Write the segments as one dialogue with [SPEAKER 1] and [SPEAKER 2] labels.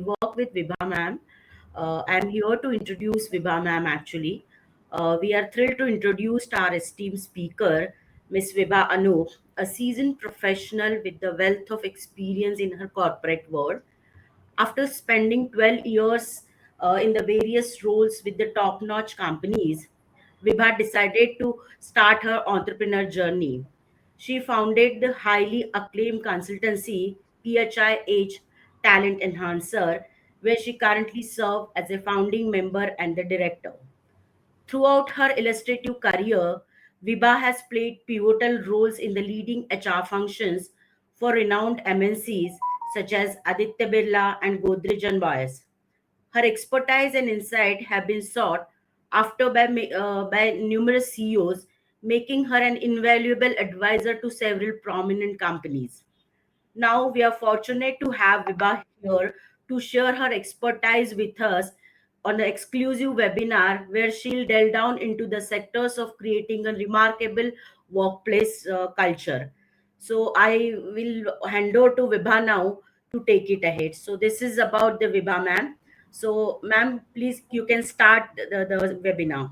[SPEAKER 1] work with Vibha ma'am. I'm here to introduce Vibha ma'am actually. We are thrilled to introduce our esteemed speaker, Miss Vibha Anup, a seasoned professional with the wealth of experience in her corporate world. After spending 12 years in the various roles with the top notch companies, Vibha decided to start her entrepreneur journey. She founded the highly acclaimed consultancy PhiEdge Talent Enhancer, where she currently serves as a founding member and the director. Throughout her illustrative career, Vibha has played pivotal roles in the leading HR functions for renowned MNCs such as Aditya Birla and Godrej and Wyeth. Her expertise and insight have been sought after by numerous CEOs, making her an invaluable advisor to several prominent companies. Now we are fortunate to have Vibha here to share her expertise with us on the exclusive webinar where she'll delve down into the sectors of creating a remarkable workplace culture. So I will hand over to Vibha now to take it ahead. So this is about the Vibha ma'am. So ma'am, please you can start the webinar.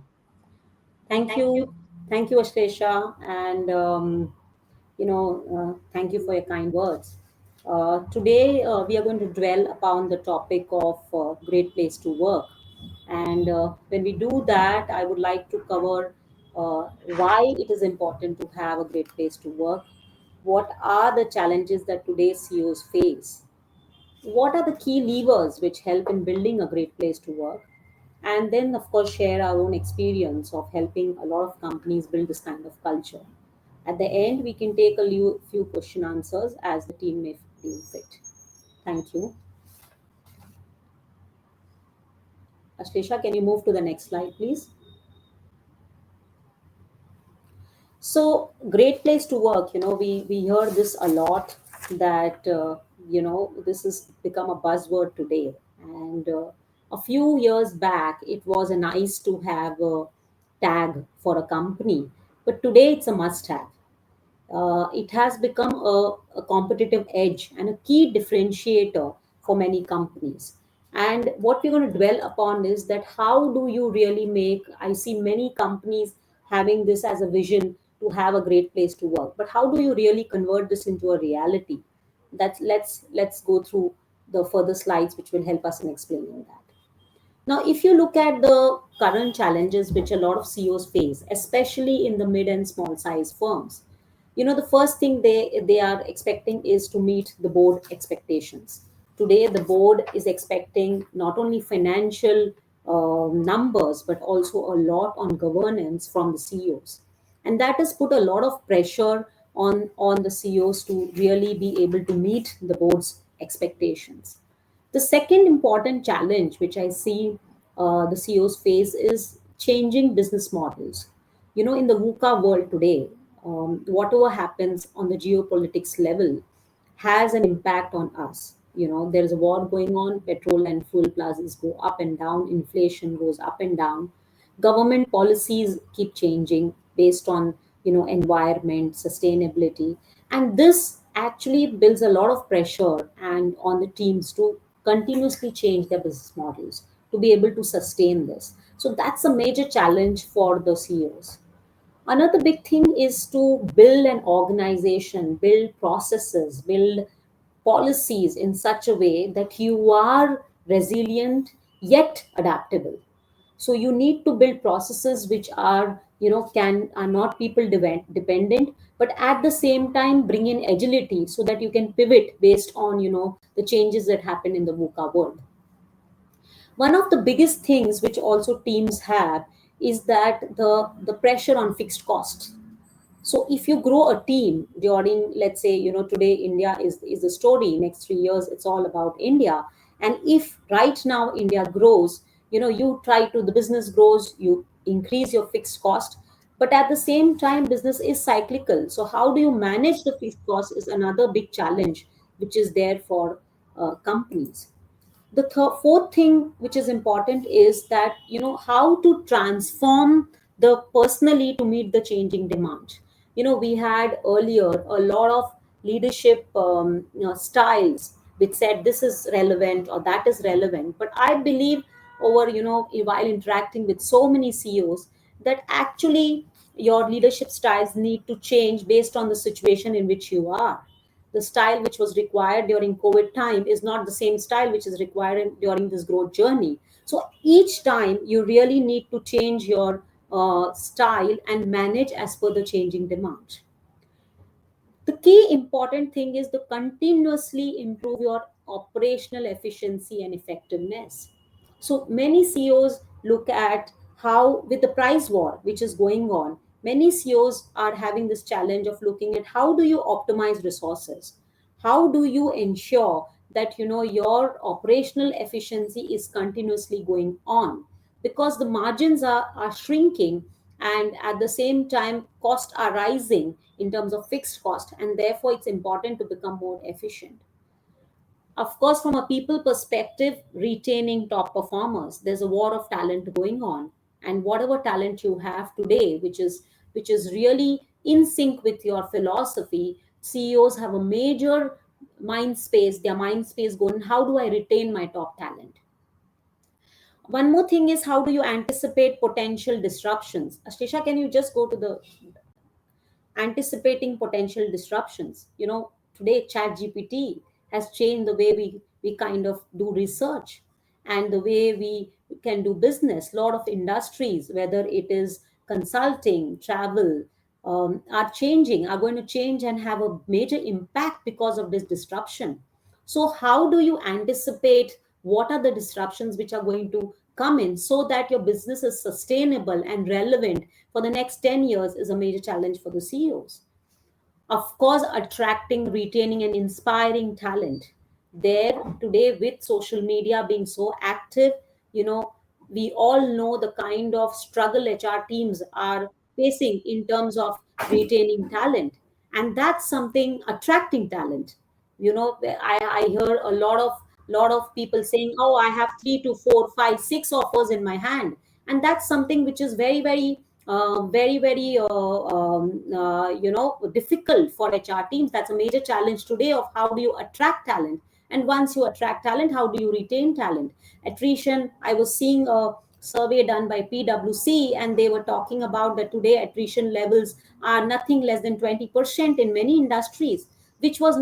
[SPEAKER 2] Thank you. Thank you, Ashlesha. And, thank you for your kind words. Today, we are going to dwell upon the topic of great place to work. And when we do that, I would like to cover why it is important to have a great place to work. What are the challenges that today's CEOs face? What are the key levers which help in building a great place to work? And then, of course, share our own experience of helping a lot of companies build this kind of culture. At the end, we can take a few question answers as the team may deem fit. Thank you. Ashlesha, can you move to the next slide, please? So, great place to work. We hear this a lot that, this has become a buzzword today. And a few years back, it was a nice to have a tag for a company, but today it's a must have. It has become a competitive edge and a key differentiator for many companies. And what we're going to dwell upon is that how do you really make, I see many companies having this as a vision to have a great place to work, but how do you really convert this into a reality? That's let's go through the further slides which will help us in explaining that. Now, if you look at the current challenges which a lot of CEOs face, especially in the mid and small size firms, the first thing they are expecting is to meet the board expectations. Today, the board is expecting not only financial numbers but also a lot on governance from the CEOs, and that has put a lot of pressure on the CEOs to really be able to meet the board's expectations. The second important challenge which I see the CEOs face is changing business models. In the VUCA world today, whatever happens on the geopolitics level has an impact on us. There is a war going on, petrol and fuel prices go up and down, inflation goes up and down, government policies keep changing based on environment, sustainability, and this actually builds a lot of pressure and on the teams to continuously change their business models to be able to sustain this. So that's a major challenge for the CEOs. Another big thing is to build an organization, build processes, build policies in such a way that you are resilient yet adaptable. So you need to build processes which are can are not people dependent, but at the same time bring in agility so that you can pivot based on the changes that happen in the VUCA world. One of the biggest things which also teams have is that the pressure on fixed costs. So if you grow a team during, let's say, today India is the story, next 3 years it's all about India. And if right now India grows, you try to, the business grows, you increase your fixed cost, but at the same time business is cyclical. So how do you manage the fixed cost is another big challenge which is there for companies. The fourth thing which is important is that how to transform the personally to meet the changing demand. We had earlier a lot of leadership styles which said this is relevant or that is relevant. But I believe, over while interacting with so many CEOs, that actually your leadership styles need to change based on the situation in which you are. The style which was required during COVID time is not the same style which is required during this growth journey. So each time you really need to change your style and manage as per the changing demand. The key important thing is to continuously improve your operational efficiency and effectiveness. So many CEOs look at how, with the price war which is going on, many CEOs are having this challenge of looking at how do you optimize resources? How do you ensure that your operational efficiency is continuously going on? Because the margins are shrinking, and at the same time costs are rising in terms of fixed cost, and therefore it's important to become more efficient. Of course, from a people perspective, retaining top performers, there's a war of talent going on, and whatever talent you have today, which is really in sync with your philosophy, CEOs have a major mind space, their mind space going, how do I retain my top talent? One more thing is, how do you anticipate potential disruptions? Ashlisha, can you just go to the anticipating potential disruptions? Today chat GPT has changed the way we kind of do research and the way we can do business. A lot of industries, whether it is consulting, travel, are going to change and have a major impact because of this disruption. So how do you anticipate what are the disruptions which are going to come in, so that your business is sustainable and relevant for the next 10 years, is a major challenge for the CEOs. Of course, attracting, retaining, and inspiring talent. There today, with social media being so active, you know, we all know the kind of struggle HR teams are facing in terms of retaining talent. And that's something, attracting talent. I hear a lot of people saying, oh, I have 3 to 4, 5, 6 offers in my hand. And that's something which is very, very difficult for HR teams. That's a major challenge today, of how do you attract talent, and once you attract talent, how do you retain talent? Attrition, I was seeing a survey done by PwC, and they were talking about that today attrition levels are nothing less than 20% in many industries, which was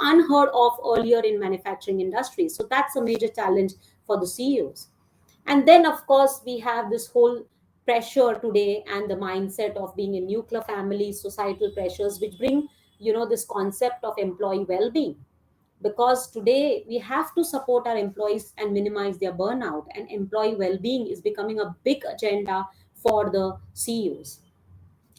[SPEAKER 2] unheard of earlier in manufacturing industries. So that's a major challenge for the CEOs. And then, of course, we have this whole pressure today and the mindset of being a nuclear family, societal pressures, which bring, this concept of employee well-being. Because today we have to support our employees and minimize their burnout, and employee well-being is becoming a big agenda for the CEOs.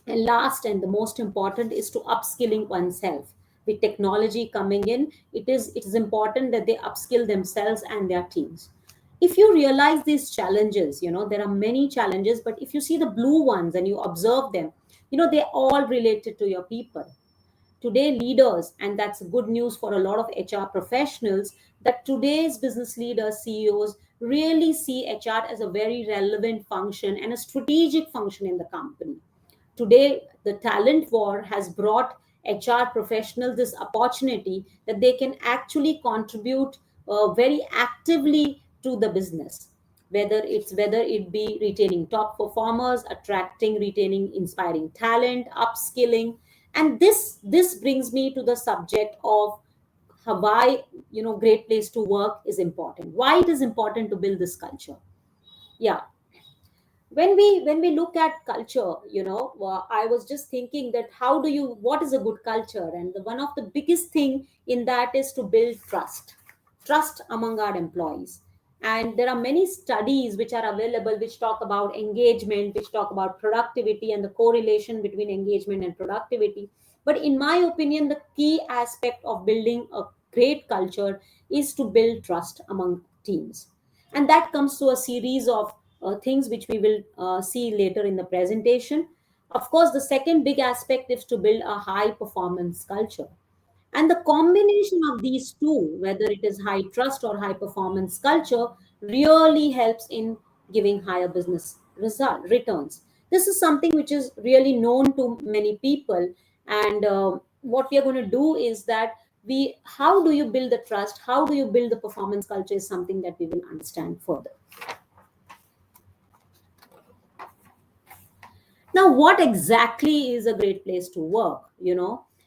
[SPEAKER 2] And last and the most important is to upskilling oneself. With technology coming in, it is important that they upskill themselves and their teams. If you realize these challenges, there are many challenges, but if you see the blue ones and you observe them, they're all related to your people. Today leaders, and that's good news for a lot of HR professionals, that today's business leaders, CEOs, really see HR as a very relevant function and a strategic function in the company. Today the talent war has brought HR professionals this opportunity that they can actually contribute very actively to the business, whether it be retaining top performers, attracting, retaining, inspiring talent, upskilling. And this brings me to the subject of why, great place to work is important, why it is important to build this culture. Yeah, when we look at culture, I was just thinking that how do you what is a good culture, and one of the biggest thing in that is to build trust among our employees. And there are many studies which are available which talk about engagement, which talk about productivity and the correlation between engagement and productivity. But in my opinion, the key aspect of building a great culture is to build trust among teams. And that comes to a series of things which we will see later in the presentation. Of course, the second big aspect is to build a high performance culture. And the combination of these two, whether it is high trust or high performance culture, really helps in giving higher business returns. This is something which is really known to many people. And what we are going to do is that we how do you build the trust, how do you build the performance culture is something that we will understand further. Now, what exactly is a great place to work,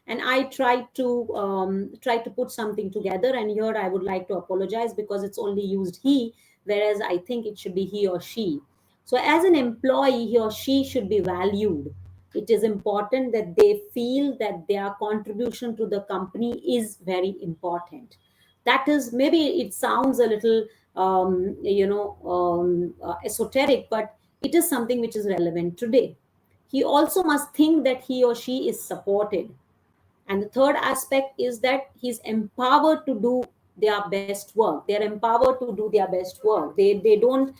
[SPEAKER 2] and I try to put something together, and here I would like to apologize because it's only used he, whereas I think it should be he or she. So as an employee, he or she should be valued. It is important that they feel that their contribution to the company is very important. That is, maybe it sounds a little esoteric, but it is something which is relevant today. He also must think that he or she is supported. And the third aspect is that he's empowered to do their best work. They're empowered to do their best work. They don't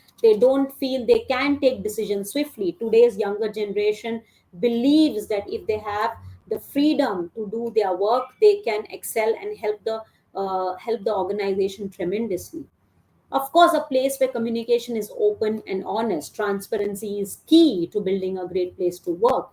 [SPEAKER 2] feel they can take decisions swiftly. Today's younger generation believes that if they have the freedom to do their work, they can excel and help the organization tremendously. Of course, a place where communication is open and honest, transparency is key to building a great place to work.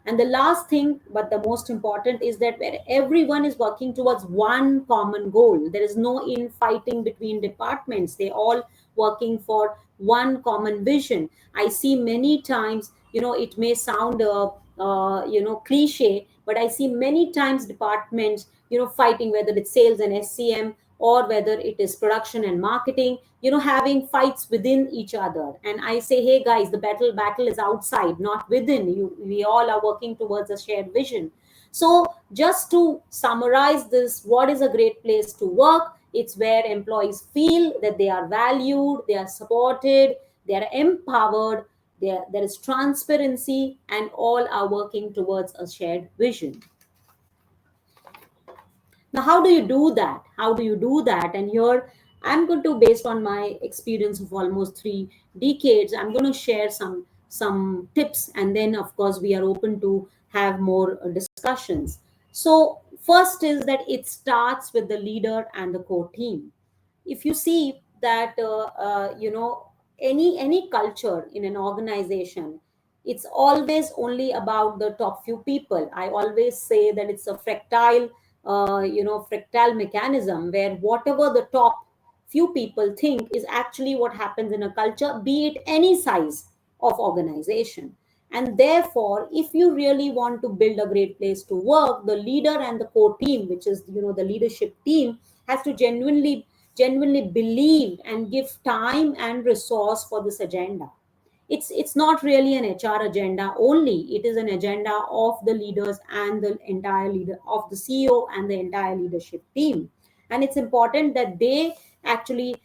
[SPEAKER 2] And the last thing, but the most important, is that where everyone is working towards one common goal. There is no infighting between departments. They all working for one common vision. I see many times, it may sound cliche, but I see many times departments, fighting, whether it's sales and SCM, or whether it is production and marketing, having fights within each other. And I say, hey guys, the battle is outside, not within you. We all are working towards a shared vision. So just to summarize this, what is a great place to work? It's where employees feel that they are valued, they are supported, they are empowered, there is transparency, and all are working towards a shared vision. Now, how do you do that? How do you do that? And here I'm going to, based on my experience of almost 3 decades, I'm going to share some tips, and then of course we are open to have more discussions. So first is that it starts with the leader and the core team. If you see that any culture in an organization, it's always only about the top few people. I always say that it's a fractal mechanism, where whatever the top few people think is actually what happens in a culture, be it any size of organization. And therefore, if you really want to build a great place to work, the leader and the core team, which is the leadership team, has to genuinely believe and give time and resource for this agenda. It's not really an HR agenda only. It is an agenda of the leaders and the entire leader of the CEO and the entire leadership team. And it's important that they actually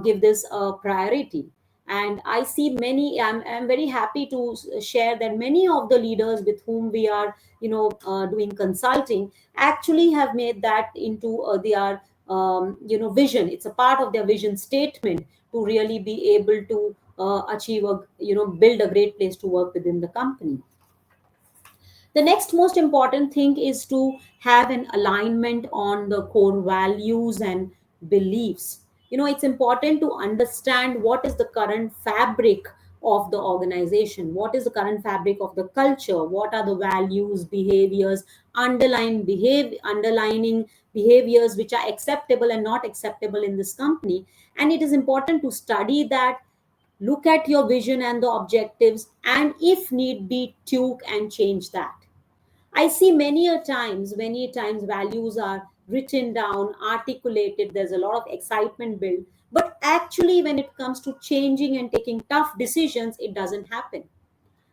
[SPEAKER 2] give this a priority. And I see many, I'm very happy to share that many of the leaders with whom we are doing consulting actually have made that into their vision. It's a part of their vision statement to really be able to achieve a build a great place to work within the company. The next most important thing is to have an alignment on the core values and beliefs. It's important to understand what is the current fabric of the organization, what is the current fabric of the culture, what are the values, behaviors, underlining behaviors which are acceptable and not acceptable in this company. And it is important to study that, look at your vision and the objectives, and if need be, tweak and change that. I see many a times values are written down, articulated, there's a lot of excitement built, but actually when it comes to changing and taking tough decisions, it doesn't happen.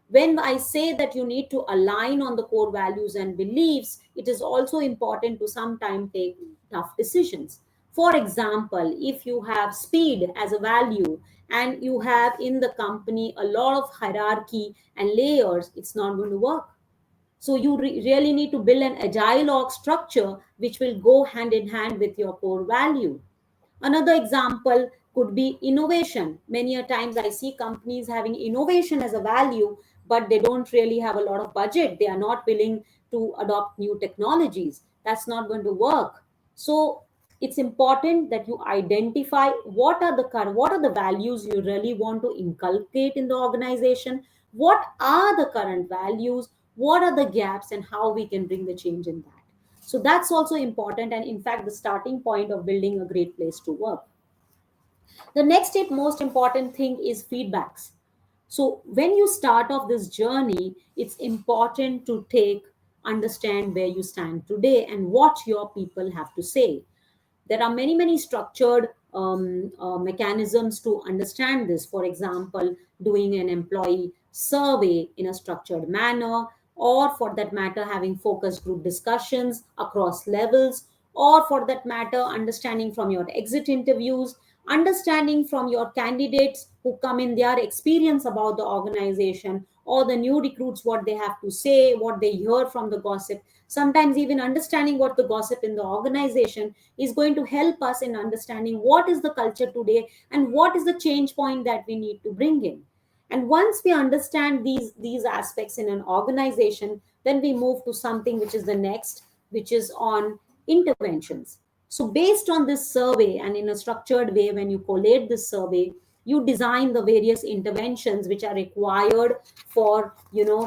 [SPEAKER 2] When I say that you need to align on the core values and beliefs, it is also important to sometimes take tough decisions. For example, if you have speed as a value and you have in the company a lot of hierarchy and layers, it's not going to work. So you really need to build an agile org structure which will go hand in hand with your core value. Another example could be innovation. Many a times I see companies having innovation as a value, but they don't really have a lot of budget. They are not willing to adopt new technologies. That's not going to work. So it's important that you identify what are the values you really want to inculcate in the organization. What are the current values? What are the gaps, and how we can bring the change in that? So that's also important, and in fact the starting point of building a great place to work. The next most important thing is feedbacks. So when you start off this journey, it's important to understand where you stand today and what your people have to say. There are many structured mechanisms to understand this. For example, doing an employee survey in a structured manner, or for that matter having focus group discussions across levels, or for that matter understanding from your exit interviews, understanding from your candidates who come in their experience about the organization, or the new recruits what they have to say, what they hear from the gossip. Sometimes even understanding what the gossip in the organization is going to help us in understanding what is the culture today and what is the change point that we need to bring in. And once we understand these aspects in an organization, then we move to something which is the next, which is on interventions. So based on this survey and in a structured way, when you collate this survey, you design the various interventions which are required for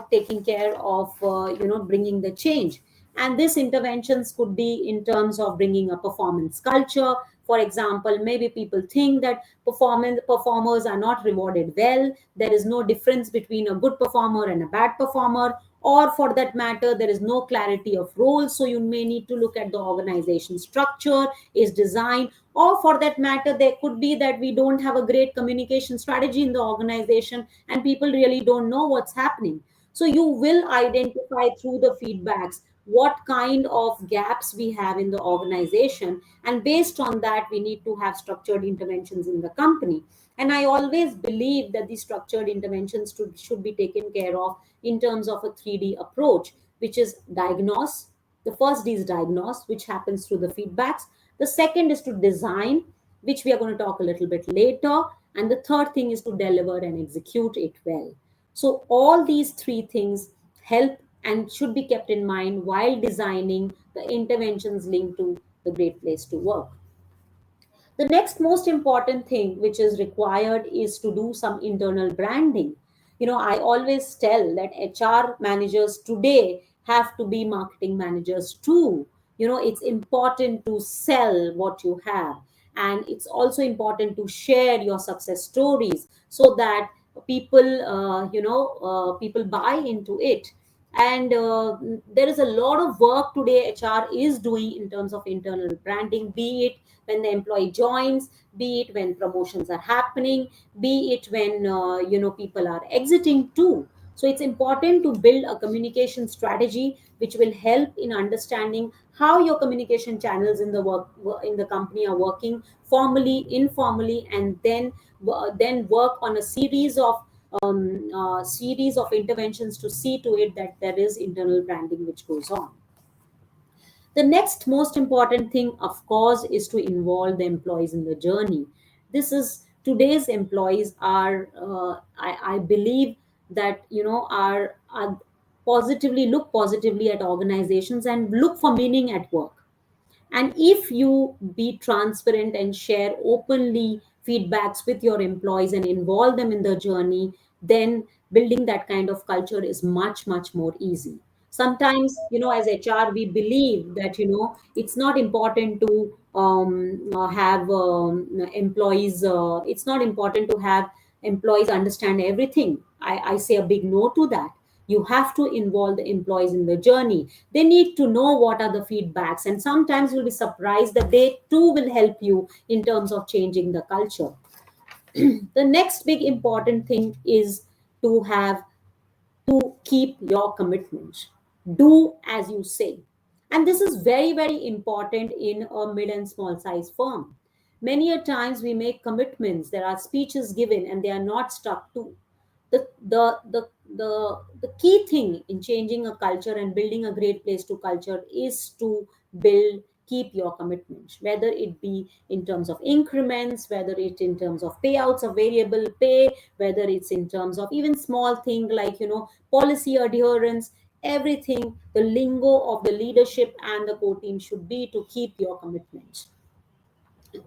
[SPEAKER 2] taking care of bringing the change. And these interventions could be in terms of bringing a performance culture. For example, maybe people think that performers are not rewarded well. There is no difference between a good performer and a bad performer, or for that matter there is no clarity of roles, so you may need to look at the organization structure is designed. Or for that matter, there could be that we don't have a great communication strategy in the organization and people really don't know what's happening. So you will identify through the feedbacks what kind of gaps we have in the organization, and based on that we need to have structured interventions in the company. And I always believe that these structured interventions should be taken care of in terms of a 3D approach, which is diagnose. The first D is diagnose, which happens through the feedbacks. The second is to design, which we are going to talk a little bit later. And the third thing is to deliver and execute it well. So all these three things help and should be kept in mind while designing the interventions linked to the great place to work. The next most important thing which is required is to do some internal branding. I always tell that HR managers today have to be marketing managers too. It's important to sell what you have, and it's also important to share your success stories so that people buy into it. And there is a lot of work today HR is doing in terms of internal branding, be it when the employee joins, be it when promotions are happening, be it when people are exiting too. So it's important to build a communication strategy which will help in understanding how your communication channels in the company are working formally, informally, and then work on a series of interventions to see to it that there is internal branding which goes on. The next most important thing, of course, is to involve the employees in the journey. This is today's employees are, I believe that are positively look positively at organizations and look for meaning at work. And if you be transparent and share openly feedbacks with your employees and involve them in the journey, then building that kind of culture is much more easy. Sometimes, as HR, we believe that, it's not important to have employees, it's not important to have employees understand everything. I say a big no to that. You have to involve the employees in the journey. They need to know what are the feedbacks, and sometimes you'll be surprised that they too will help you in terms of changing the culture. The next big important thing is to have to keep your commitments. Do as you say. And this is very important in a mid and small size firm. Many a times we make commitments, there are speeches given, and they are not stuck to. The key thing in changing a culture and building a great place to culture is to build keep your commitments, whether it be in terms of increments, whether it in terms of payouts of variable pay, whether it's in terms of even small thing like policy adherence. Everything, the lingo of the leadership and the core team should be to keep your commitments.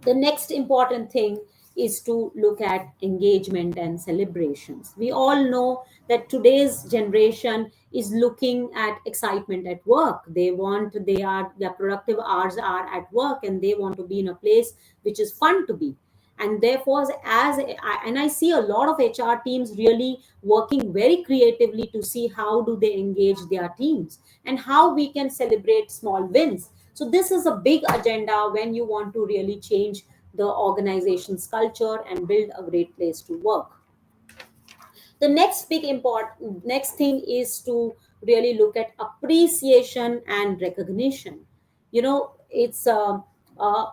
[SPEAKER 2] The next important thing is to look at engagement and celebrations. We all know that today's generation is looking at excitement at work. Their productive hours are at work, and they want to be in a place which is fun to be. And therefore, and I see a lot of HR teams really working very creatively to see how do they engage their teams and how we can celebrate small wins. So this is a big agenda when you want to really change the organization's culture and build a great place to work. The next thing is to really look at appreciation and recognition. You know, uh,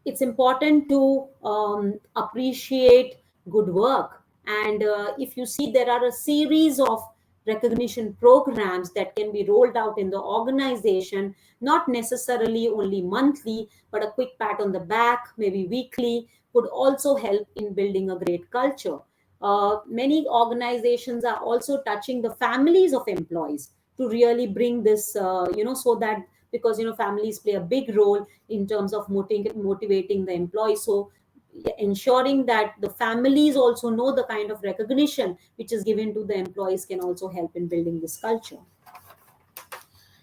[SPEAKER 2] it's important to appreciate good work. And if you see, there are a series of recognition programs that can be rolled out in the organization, not necessarily only monthly, but a quick pat on the back, maybe weekly, could also help in building a great culture. Many organizations are also touching the families of employees to really bring this, so that, because families play a big role in terms of motivating the employees. So ensuring that the families also know the kind of recognition which is given to the employees can also help in building this culture.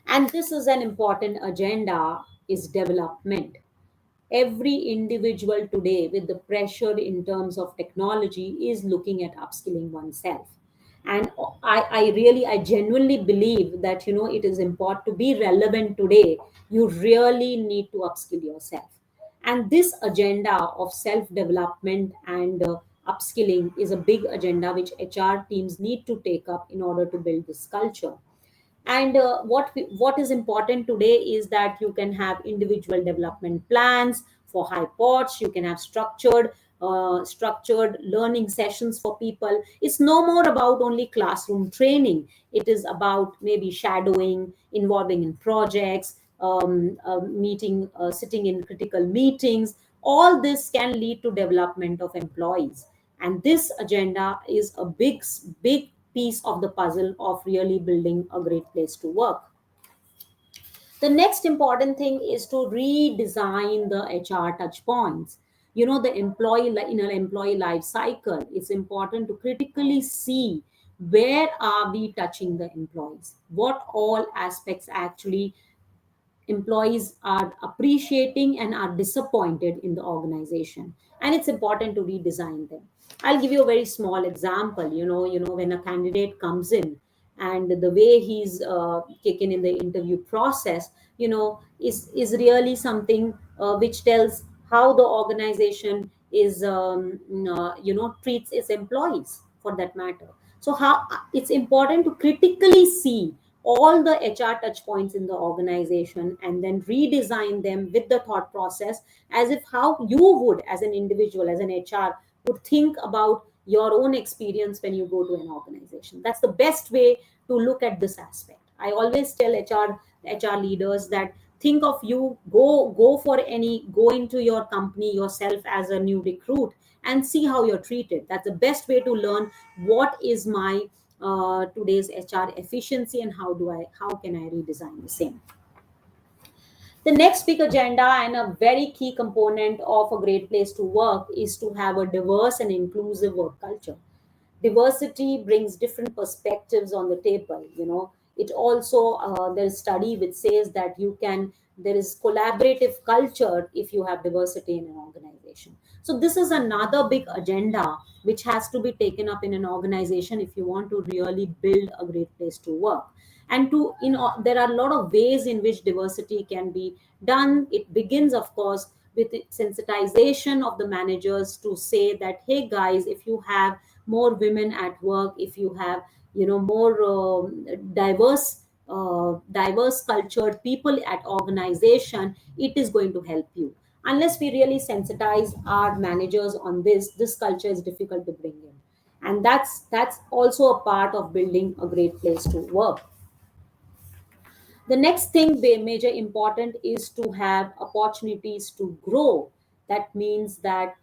[SPEAKER 2] And this is an important agenda, is development. Every individual today, with the pressure in terms of technology, is looking at upskilling oneself. And I genuinely believe that it is important to be relevant today. You really need to upskill yourself. And this agenda of self development and upskilling is a big agenda which HR teams need to take up in order to build this culture. And what is important today is that you can have individual development plans for high pods. You can have structured learning sessions for people. It's no more about only classroom training. It is about maybe shadowing, involving in projects, sitting in critical meetings. All this can lead to development of employees, and this agenda is a big piece of the puzzle of really building a great place to work. The next important thing is to redesign the HR touch points. The in an employee life cycle, it's important to critically see where are we touching the employees, what all aspects actually employees are appreciating and are disappointed in the organization, and it's important to redesign them. I'll give you a very small example. When a candidate comes in, and the way he's taken in the interview process, is really something which tells how the organization is treats its employees, for that matter. So how it's important to critically see all the HR touch points in the organization and then redesign them with the thought process, as if how you would, as an individual, as an HR, would think about your own experience when you go to an organization. That's the best way to look at this aspect. I always tell HR leaders that think of you, go into your company yourself as a new recruit and see how you're treated. That's the best way to learn what is my today's HR efficiency, and how can I redesign the same. The next big agenda and a very key component of a great place to work is to have a diverse and inclusive work culture. Diversity brings different perspectives on the table. It also, there's study which says that there is collaborative culture if you have diversity in an organization. So this is another big agenda which has to be taken up in an organization if you want to really build a great place to work. And there are a lot of ways in which diversity can be done. It begins, of course, with the sensitization of the managers to say that, hey guys, if you have more women at work, if you have more diverse cultured people at organization, it is going to help you. Unless we really sensitize our managers on this culture is difficult to bring in. And that's also a part of building a great place to work. The next thing, major important, is to have opportunities to grow. That means that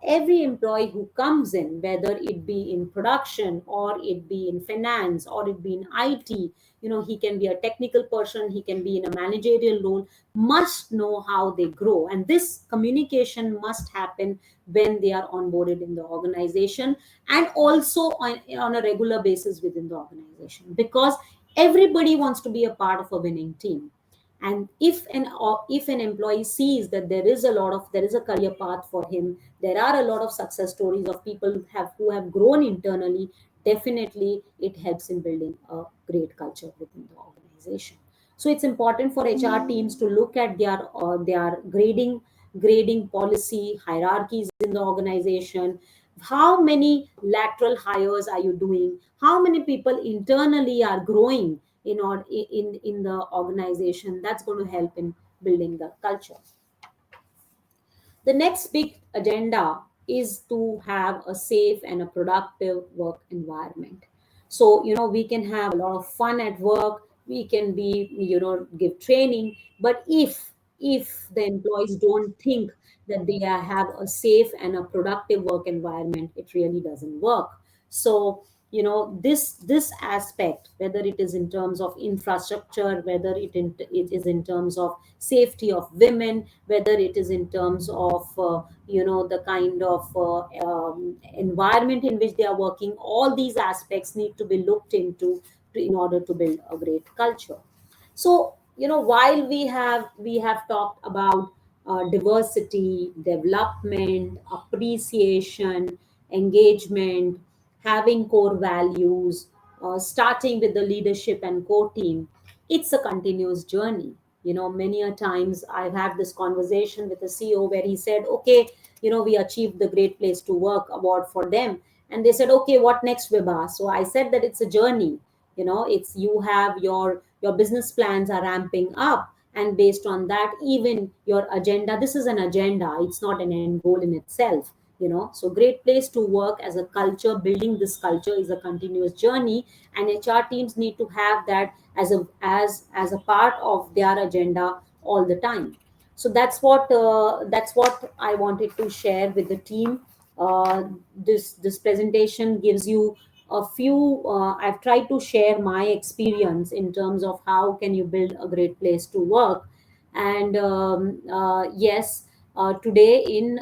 [SPEAKER 2] every employee who comes in, whether it be in production or it be in finance or it be in IT, he can be a technical person, he can be in a managerial role, must know how they grow. And this communication must happen when they are onboarded in the organization, and also on a regular basis within the organization, because everybody wants to be a part of a winning team. And if an employee sees that there is a career path for him, there are a lot of success stories of people who have grown internally, definitely it helps in building a great culture within the organization. So it's important for HR teams to look at their grading policy hierarchies in the organization. How many lateral hires are you doing? How many people internally are growing in the organization? That's going to help in building the culture. The next big agenda is to have a safe and a productive work environment. So, we can have a lot of fun at work, we can give training, but if the employees don't think that they have a safe and a productive work environment, it really doesn't work. So, this aspect, whether it is in terms of infrastructure, whether it is in terms of safety of women, whether it is in terms of the kind of environment in which they are working, all these aspects need to be looked into in order to build a great culture. So, while we have talked about diversity, development, appreciation, engagement, having core values, starting with the leadership and core team, it's a continuous journey. Many a times I've had this conversation with a CEO where he said, okay, we achieved the Great Place to Work award for them. And they said, okay, what next, Vibha? So I said that it's a journey. It's you have your business plans are ramping up, and based on that, even your agenda, this is an agenda, it's not an end goal in itself. So Great Place to Work as a culture, building this culture is a continuous journey, and HR teams need to have that as a part of their agenda all the time. So that's what I wanted to share with the team. This presentation gives you a few. I've tried to share my experience in terms of how can you build a great place to work. And yes, today in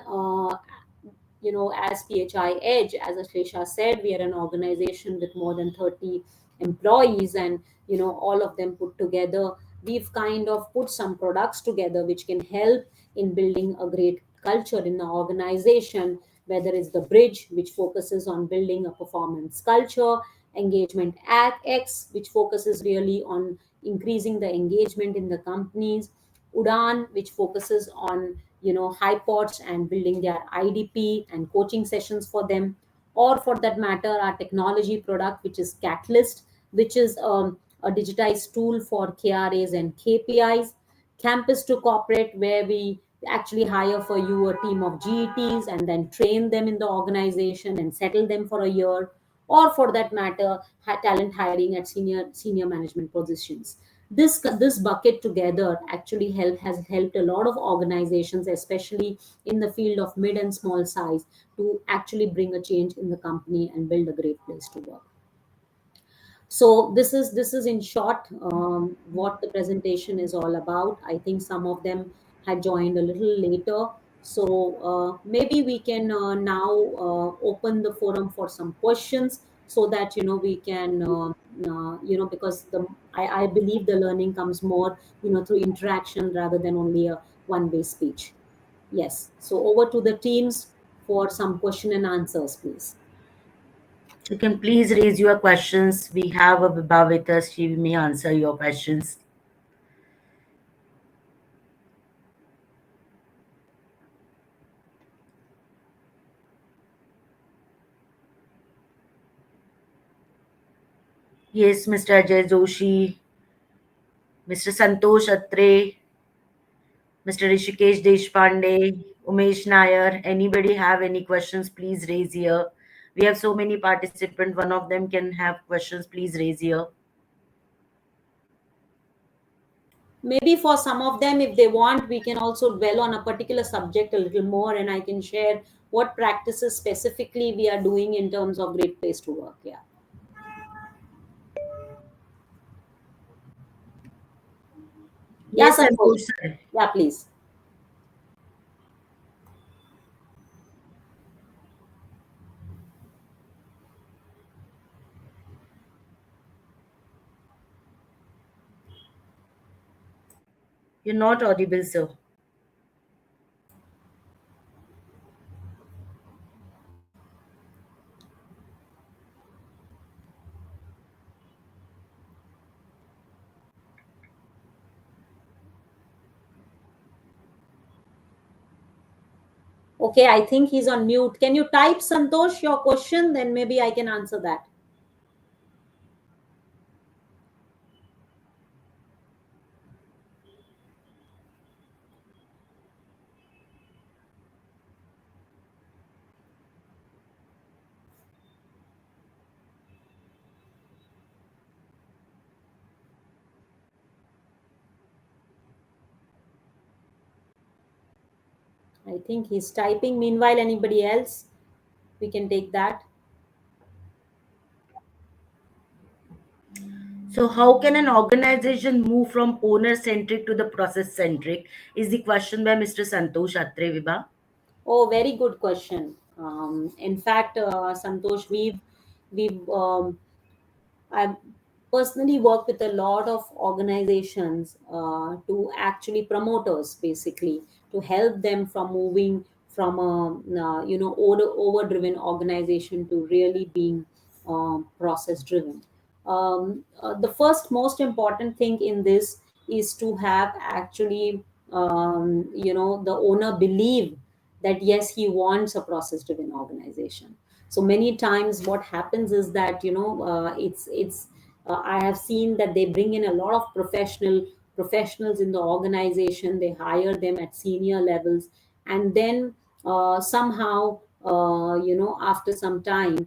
[SPEAKER 2] as PHI Edge, as Ashleisha said, we are an organization with more than 30 employees, and all of them put together, we've kind of put some products together which can help in building a great culture in the organization, whether it's the Bridge, which focuses on building a performance culture, Engagement X, which focuses really on increasing the engagement in the companies, Udan, which focuses on high pods and building their IDP and coaching sessions for them, or for that matter, our technology product, which is Catalyst, which is a digitized tool for KRAs and KPIs, Campus to Corporate, where we actually hire for you a team of GETs and then train them in the organization and settle them for a year, or for that matter, talent hiring at senior management positions. This bucket together actually has helped a lot of organizations, especially in the field of mid and small size, to actually bring a change in the company and build a great place to work. So this is in short what the presentation is all about. I think some of them had joined a little later, so maybe we can now open the forum for some questions, so that we can because I believe the learning comes more through interaction rather than only a one-way speech. Yes, so over to the teams for some question and answers, please.
[SPEAKER 1] You can please raise your questions. We have a Vibha with us. She may answer your questions. Yes, Mr. Ajay Joshi, Mr. Santosh Atre, Mr. Rishikesh Deshpande, Umesh Nair. Anybody have any questions, please raise here. We have so many participants. One of them can have questions. Please raise here.
[SPEAKER 2] Maybe for some of them, if they want, we can also dwell on a particular subject a little more, and I can share what practices specifically we are doing in terms of great place to work. Yeah. Yeah,
[SPEAKER 1] Yes,
[SPEAKER 2] Santosh.
[SPEAKER 1] Santosh sir.
[SPEAKER 2] Yeah, please.
[SPEAKER 1] You're not audible, sir.
[SPEAKER 2] Okay, I think he's on mute. Can you type, Santosh, your question? Then maybe I can answer that. I think he's typing. Meanwhile, anybody else? We can take that.
[SPEAKER 1] So, how can an organization move from owner centric to the process centric? Is the question by Mr. Santosh Atre Vibha.
[SPEAKER 2] Oh, very good question. In fact, Santosh, we've I've personally worked with a lot of organizations to actually promoters, basically, to help them from moving from a over driven organization to really being process driven. The first most important thing in this is to have actually the owner believe that yes, he wants a process driven organization. So many times what happens is that it's I have seen that they bring in a lot of professionals in the organization. They hire them at senior levels, and then somehow after some time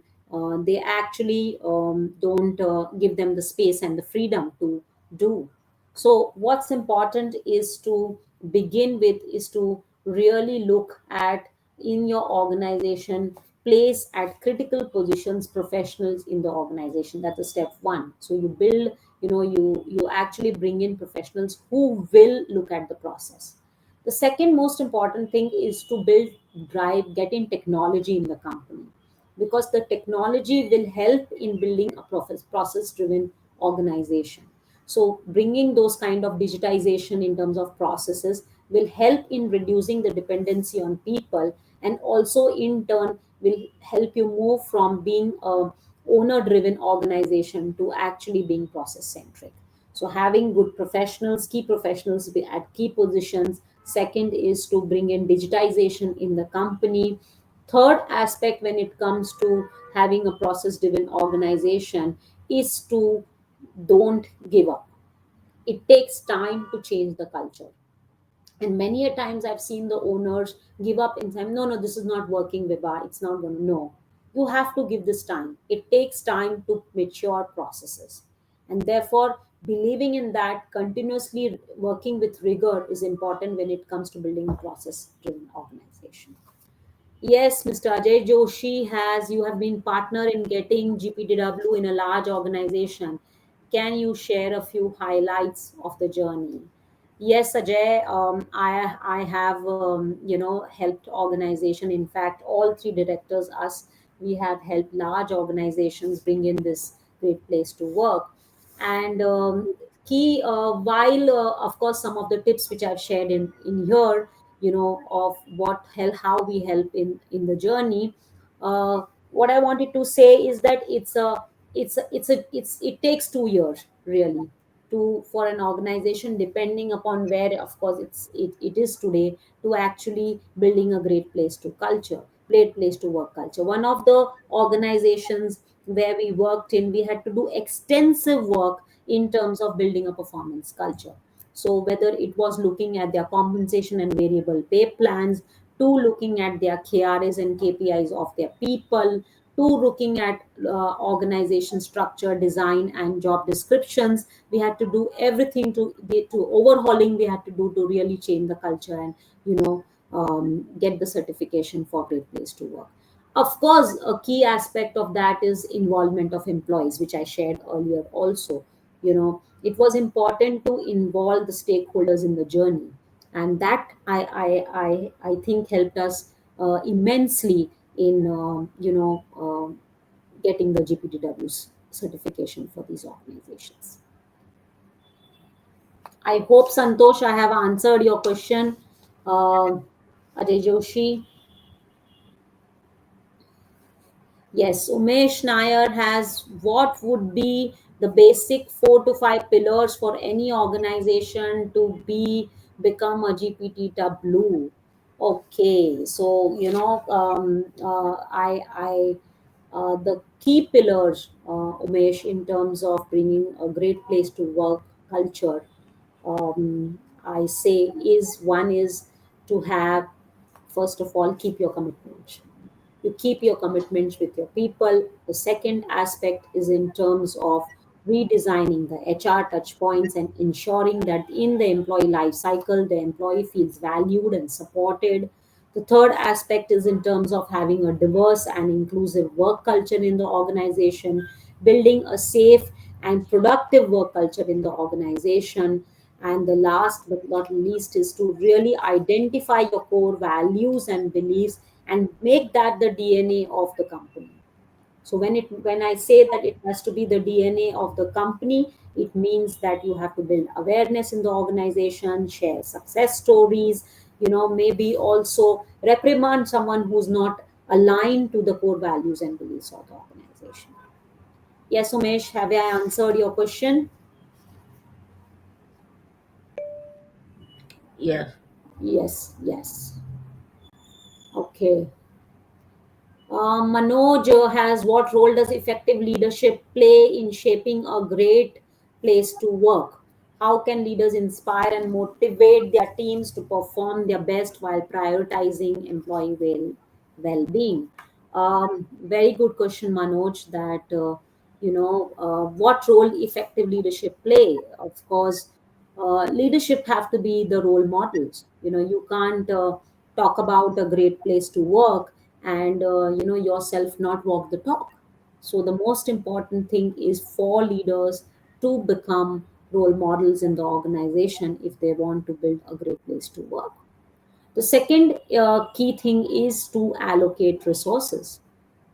[SPEAKER 2] they actually don't give them the space and the freedom to do. So what's important is to begin with is to really look at in your organization, place at critical positions professionals in the organization. That's a step one. So you build, you actually bring in professionals who will look at the process. The second most important thing is to build, drive, get in technology in the company, because the technology will help in building a process driven organization. So bringing those kind of digitization in terms of processes will help in reducing the dependency on people, and also in turn will help you move from being a owner driven organization to actually being process centric. So having good professionals, key professionals be at key positions. Second is to bring in digitization in the company. Third aspect when it comes to having a process driven organization is to don't give up. It takes time to change the culture, and many a times I've seen the owners give up and say, no, no, this is not working, Vibha. It's not going to. No. You have to give this time. It takes time to mature processes. And therefore, believing in that, continuously working with rigor is important when it comes to building a process driven organization. Yes, Mr. Ajay Joshi you have been partner in getting GPTW in a large organization. Can you share a few highlights of the journey? Yes, Ajay, I have, helped organization. In fact, all three directors, us, we have helped large organizations bring in this great place to work. And key, while of course some of the tips which I've shared in here, of what help, how we help in the journey. What I wanted to say is that it takes 2 years really to for an organization, depending upon where of course it is today, to actually building a great place to culture, great place to work culture. One of the organizations where we worked in, we had to do extensive work in terms of building a performance culture. So whether it was looking at their compensation and variable pay plans, to looking at their KRAs and KPIs of their people, to looking at organization structure, design, and job descriptions, we had to do everything to overhauling we had to do to really change the culture and get the certification for Great Place to Work. Of course, a key aspect of that is involvement of employees, which I shared earlier also. It was important to involve the stakeholders in the journey, and that I think helped us immensely in getting the GPTW's certification for these organizations. I hope, Santosh, I have answered your question. Uh, Ajay Joshi. Yes, Umesh Nair has what would be the basic 4 to 5 pillars for any organization to become a GPTW. Okay, so the key pillars, Umesh, in terms of bringing a great place to work culture, I say is one is to have, first of all, keep your commitment. You keep your commitments with your people. The second aspect is in terms of redesigning the HR touch points and ensuring that in the employee life cycle, the employee feels valued and supported. The third aspect is in terms of having a diverse and inclusive work culture in the organization, building a safe and productive work culture in the organization. And the last but not least is to really identify your core values and beliefs and make that the DNA of the company. So when I say that it has to be the DNA of the company, it means that you have to build awareness in the organization, share success stories, maybe also reprimand someone who's not aligned to the core values and beliefs of the organization. Yes, Umesh, have I answered your question?
[SPEAKER 1] Yes.
[SPEAKER 2] Yes, yes. Okay. Manoj has what role does effective leadership play in shaping a great place to work? How can leaders inspire and motivate their teams to perform their best while prioritizing employee well-being? Very good question, Manoj. That what role effective leadership play? Of course, leadership have to be the role models. You can't talk about a great place to work and yourself not walk the talk. So the most important thing is for leaders to become role models in the organization if they want to build a great place to work. The second key thing is to allocate resources.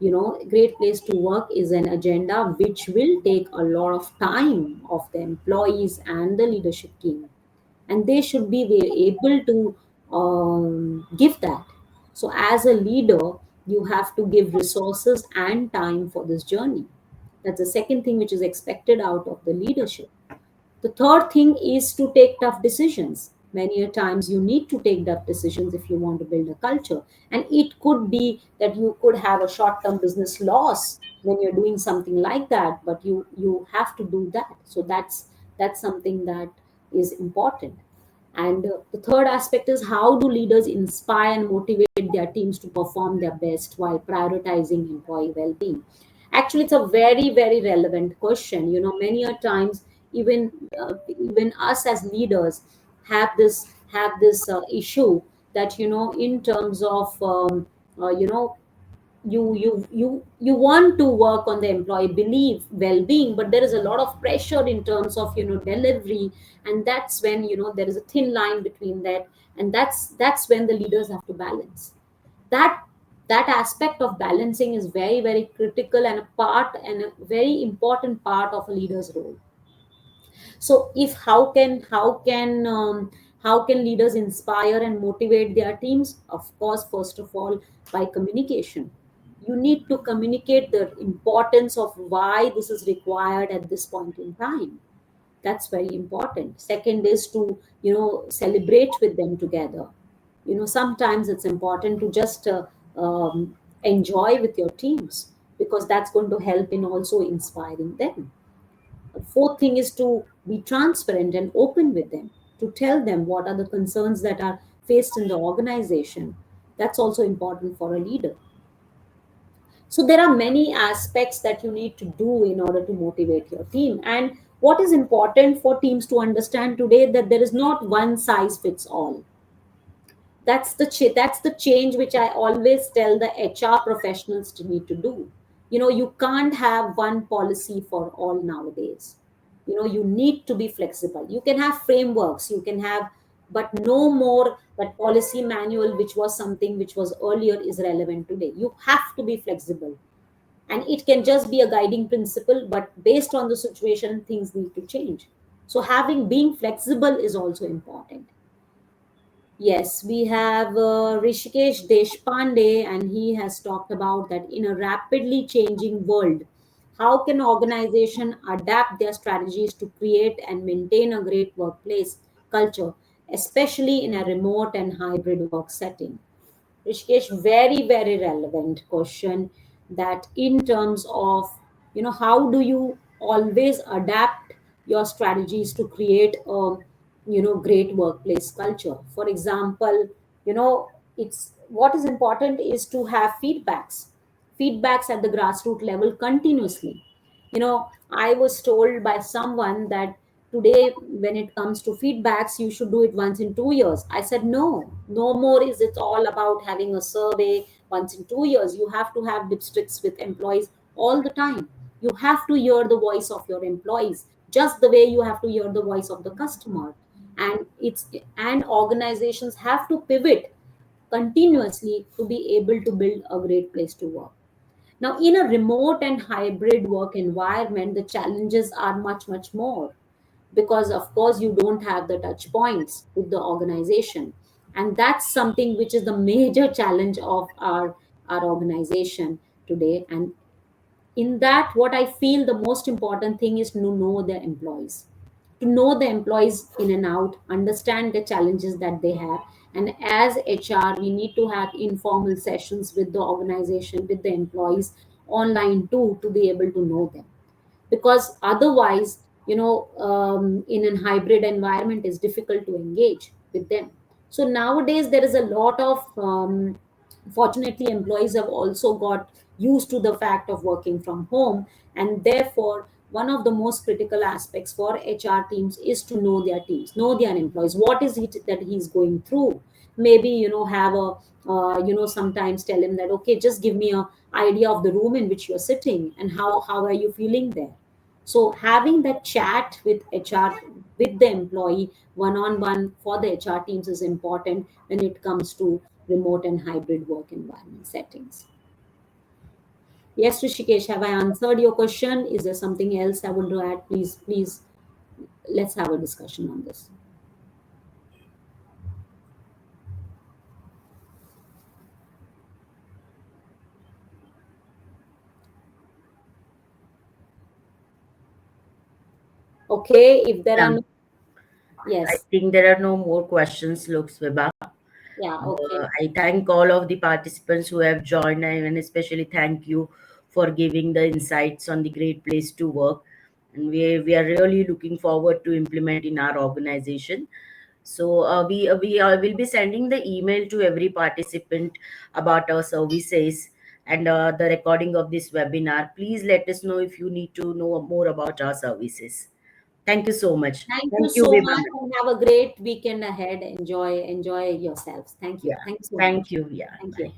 [SPEAKER 2] Great place to work is an agenda which will take a lot of time of the employees and the leadership team, and they should be able to give that. So as a leader, you have to give resources and time for this journey. That's the second thing which is expected out of the leadership. The third thing is to take tough decisions. Many a times you need to take tough decisions if you want to build a culture. And it could be that you could have a short-term business loss when you're doing something like that, but you have to do that. So that's something that is important. And the third aspect is, how do leaders inspire and motivate their teams to perform their best while prioritizing employee well-being? Actually, it's a very, very relevant question. Many a times, even us as leaders have this issue that in terms of you want to work on the employee belief well-being, but there is a lot of pressure in terms of delivery, and that's when there is a thin line between that, and that's when the leaders have to balance that. That aspect of balancing is very, very critical and a part and a very important part of a leader's role. So if how can leaders inspire and motivate their teams? Of course, first of all, by communication. You need to communicate the importance of why this is required at this point in time. That's very important. Second is to celebrate with them together. Sometimes it's important to just enjoy with your teams, because that's going to help in also inspiring them. Fourth thing is to be transparent and open with them, to tell them what are the concerns that are faced in the organization. That's also important for a leader. So there are many aspects that you need to do in order to motivate your team. And what is important for teams to understand today, that there is not one size fits all. That's the change which I always tell the HR professionals to need to do. You can't have one policy for all nowadays. You need to be flexible. You can have frameworks, you can have, but no more that policy manual which was something which was earlier is relevant today. You have to be flexible, and it can just be a guiding principle, but based on the situation things need to change. So having being flexible is also important. Yes, we have Rishikesh Deshpande, and he has talked about that in a rapidly changing world, how can organization adapt their strategies to create and maintain a great workplace culture, especially in a remote and hybrid work setting? Rishikesh, very, very relevant question, that in terms of, how do you always adapt your strategies to create a, great workplace culture? For example, it's what is important is to have feedbacks at the grassroots level continuously. I was told by someone that today when it comes to feedbacks you should do it once in 2 years. I said no, no more is it all about having a survey once in 2 years. You have to have dipsticks with employees all the time. You have to hear the voice of your employees just the way you have to hear the voice of the customer. And organizations have to pivot continuously to be able to build a great place to work. Now, in a remote and hybrid work environment, the challenges are much, much more, because, of course, you don't have the touch points with the organization. And that's something which is the major challenge of our organization today. And in that, what I feel the most important thing is to know their employees, to know the employees in and out, understand the challenges that they have. And as HR, we need to have informal sessions with the organization, with the employees online too, to be able to know them. Because otherwise, in a hybrid environment it's difficult to engage with them. So nowadays there is a lot of, fortunately, employees have also got used to the fact of working from home. And therefore, one of the most critical aspects for HR teams is to know their teams, know their employees, what is it that he's going through. Maybe, have a, sometimes tell him that, okay, just give me a idea of the room in which you're sitting and how are you feeling there. So having that chat with HR, with the employee, one on one for the HR teams is important when it comes to remote and hybrid work environment settings. Yes, Rishikesh, have I answered your question? Is there something else I want to add? Please, please, let's have a discussion on this. Okay, if there
[SPEAKER 1] Yeah,
[SPEAKER 2] are no,
[SPEAKER 1] I
[SPEAKER 2] yes,
[SPEAKER 1] think there are no more questions, looks Vibha.
[SPEAKER 2] yeah, okay.
[SPEAKER 1] I thank all of the participants who have joined, and especially thank you for giving the insights on the great place to work. And we are really looking forward to implement in our organization. So we will be sending the email to every participant about our services and the recording of this webinar. Please let us know if you need to know more about our services. Thank you so much.
[SPEAKER 2] Thank you
[SPEAKER 1] Thank you,
[SPEAKER 2] so
[SPEAKER 1] Vibha.
[SPEAKER 2] much and have a great weekend ahead. Enjoy yourselves. Thank you.
[SPEAKER 1] Yeah.
[SPEAKER 2] Thank you so
[SPEAKER 1] Thank
[SPEAKER 2] much.
[SPEAKER 1] you. Yeah.
[SPEAKER 2] Thank you.
[SPEAKER 1] Bye.